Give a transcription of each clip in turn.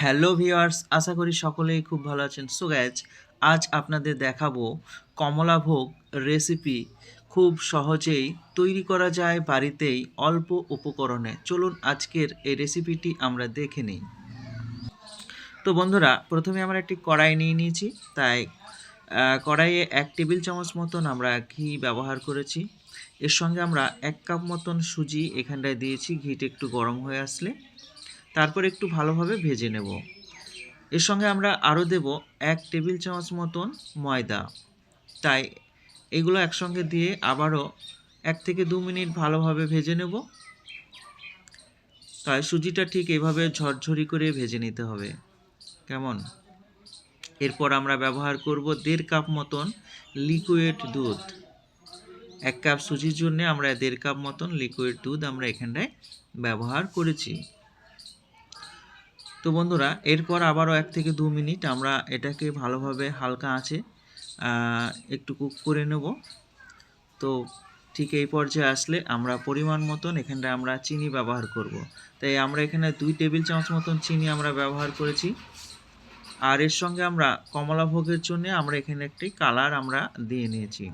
Hello viewers, আশা করি সকলেই খুব ভালো আছেন। সো গাইজ, আজ আপনাদের দেখাবো কমলাভোগ রেসিপি খুব সহজেই তৈরি করা যায় বাড়িতেই অল্প উপকরণে। চলুন আজকের এই রেসিপিটি আমরা দেখে নিই। তো বন্ধুরা, প্রথমে আমরা একটি কড়াই নিয়ে নিয়েছি। তাই কড়াইয়ে 1 টেবিল চামচ মতন আমরা ঘি ব্যবহার করেছি। এর সঙ্গে আমরা 1 কাপ মতন সুজি এখানটায় দিয়েছি। ঘিটা একটু গরম হয়ে আসলে তারপর একটু ভালোভাবে ভেজে নেব। এর সঙ্গে আমরা আরও দেব 1 টেবিল চামচ মতন ময়দা। তাই এগুলো একসঙ্গে দিয়ে আবারও 1 থেকে 2 মিনিট ভালোভাবে ভেজে নেব। তাই সুজিটা ঠিক এভাবে ঝরঝরি করে ভেজে নিতে হবে, কেমন? এরপর আমরা ব্যবহার করব 1.5 কাপ মতন লিকুইড দুধ। 1 কাপ সুজির জন্য আমরা 1.5 কাপ মতন লিকুইড দুধ আমরা এখানটায় ব্যবহার করেছি। তো বন্ধুরা, এরপর আবারও 1 থেকে 2 মিনিট আমরা এটাকে ভালোভাবে হালকা আঁচে একটু কুক করে নেব। তো ঠিক এই পর্যায়ে আসলে আমরা পরিমাণ মতন এখানটায় আমরা চিনি ব্যবহার করব। তাই আমরা এখানে 2 টেবিল চামচ মতন চিনি আমরা ব্যবহার করেছি। আর এর সঙ্গে আমরা কমলাভোগের জন্য আমরা এখানে একটি কালার আমরা দিয়ে নিয়েছি।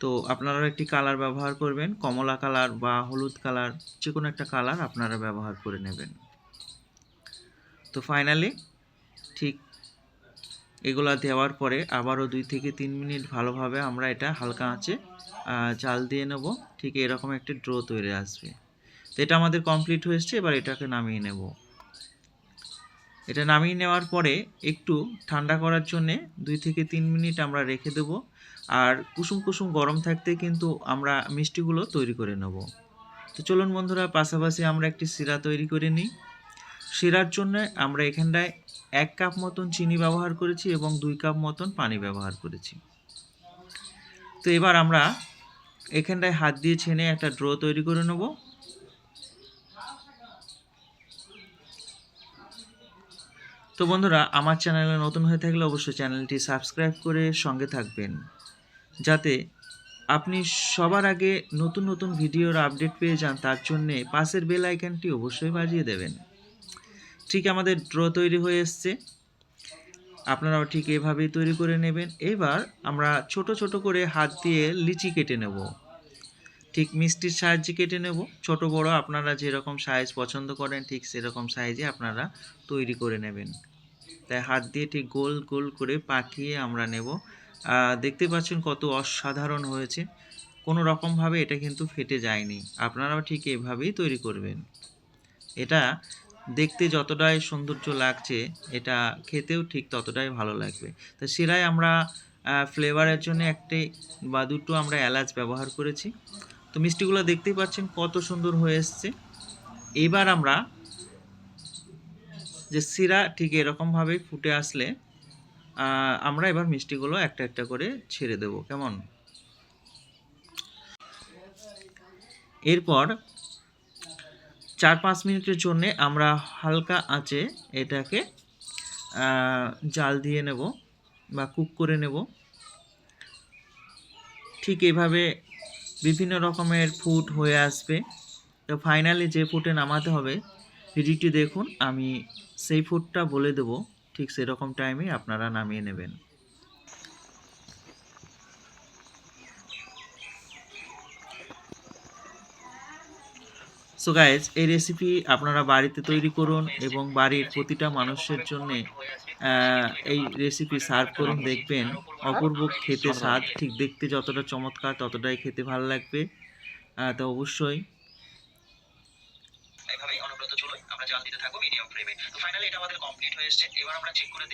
তো আপনারা একটি কালার ব্যবহার করবেন, কমলা কালার বা হলুদ কালার, যে কোনো একটা কালার আপনারা ব্যবহার করে নেবেন। তো ফাইনালি ঠিক এগুলা দেওয়ার পরে আবারও 2 থেকে 3 মিনিট ভালোভাবে আমরা এটা হালকা আঁচে জাল দিয়ে নেব। ঠিক এরকম একটা ড্রো তৈরি আসবে। তো এটা আমাদের কমপ্লিট হয়েছে। এবার এটাকে নামিয়ে নেব। এটা নামিয়ে নেওয়ার পরে একটু ঠান্ডা করার জন্যে 2 থেকে 3 মিনিট আমরা রেখে দেব। আর কুসুম কুসুম গরম থাকতে কিন্তু আমরা মিষ্টিগুলো তৈরি করে নেব। তো চলুন বন্ধুরা, পাশাপাশি আমরা একটি শিরা তৈরি করে নিই। শিরার জন্য আমরা এখানটায় 1 কাপ মতন চিনি ব্যবহার করেছি এবং 2 কাপ মতন পানি ব্যবহার করেছি। তো এবার আমরা এখানটায় হাত দিয়ে ছেনে একটা ড্রো তৈরি করে নেব। তো বন্ধুরা, আমার চ্যানেলে নতুন হয়ে থাকলে অবশ্যই চ্যানেলটি সাবস্ক্রাইব করে সঙ্গে থাকবেন, যাতে আপনি সবার আগে নতুন নতুন ভিডিওর আপডেট পেয়ে যান। তার জন্যে পাশের বেল আইকনটি অবশ্যই বাজিয়ে দেবেন। ঠিক আমাদের ড্রো তৈরি হয়ে এসছে। আপনারাও ঠিক এভাবেই তৈরি করে নেবেন। এবার আমরা ছোট ছোট করে হাত দিয়ে লিচি কেটে নেব। ঠিক মিষ্টির সাহায্যে কেটে নেব। ছোট বড় আপনারা যেরকম সাইজ পছন্দ করেন ঠিক সেরকম সাইজে আপনারা তৈরি করে নেবেন। তাই হাত দিয়ে ঠিক গোল গোল করে পাকিয়ে আমরা নেব। দেখতে পাচ্ছেন কত অসাধারণ হয়েছে। কোনো রকমভাবে এটা কিন্তু ফেটে যায়নি। আপনারাও ঠিক এভাবেই তৈরি করবেন। এটা দেখতে যতটাই সৌন্দর্য লাগছে, এটা খেতেও ঠিক ততটাই ভালো লাগবে। তো শিরায় আমরা ফ্লেভারের জন্য 1টি বা 2টো আমরা এলাচ ব্যবহার করেছি। তো মিষ্টিগুলো দেখতেই পাচ্ছেন কত সুন্দর হয়ে এসছে। এবার আমরা যে শিরা ঠিক এরকমভাবে ফুটে আসলে আমরা এবার মিষ্টিগুলো একটা একটা করে ছেড়ে দেব, কেমন? এরপর 4-5 মিনিটের জন্য আমরা হালকা আঁচে এটাকে জাল দিয়ে নেব বা কুক করে নেব। ঠিক এইভাবে বিভিন্ন রকমের ফুড হয়ে আসবে। তো ফাইনালি যে ফুডে নামাতে হবে ভিডিওটি দেখুন, আমি সেই ফুডটা বলে দেব। ঠিক সেরকম টাইমে আপনারা নামিয়ে নেবেন। সো গাইজ, এই রেসিপি আপনারা বাড়িতে তৈরি করুন এবং বাড়ির প্রতিটা মানুষের জন্য এই রেসিপি সার্ভ করুন। দেখবেন অপূর্ব খেতে স্বাদ। ঠিক দেখতে যতটা চমৎকার ততটাই খেতে ভালো লাগবে। তো অবশ্যই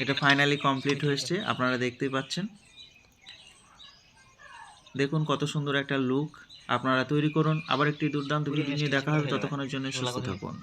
এটা ফাইনালি কমপ্লিট হয়েছে। আপনারা দেখতেই পাচ্ছেন। দেখুন কত সুন্দর একটা লুক। আপনারা তৈরি করুন। আবার একটি দুর্দান্ত ভিডিও নিয়ে দেখা হবে। ততক্ষণের জন্য সুস্থ থাকুন।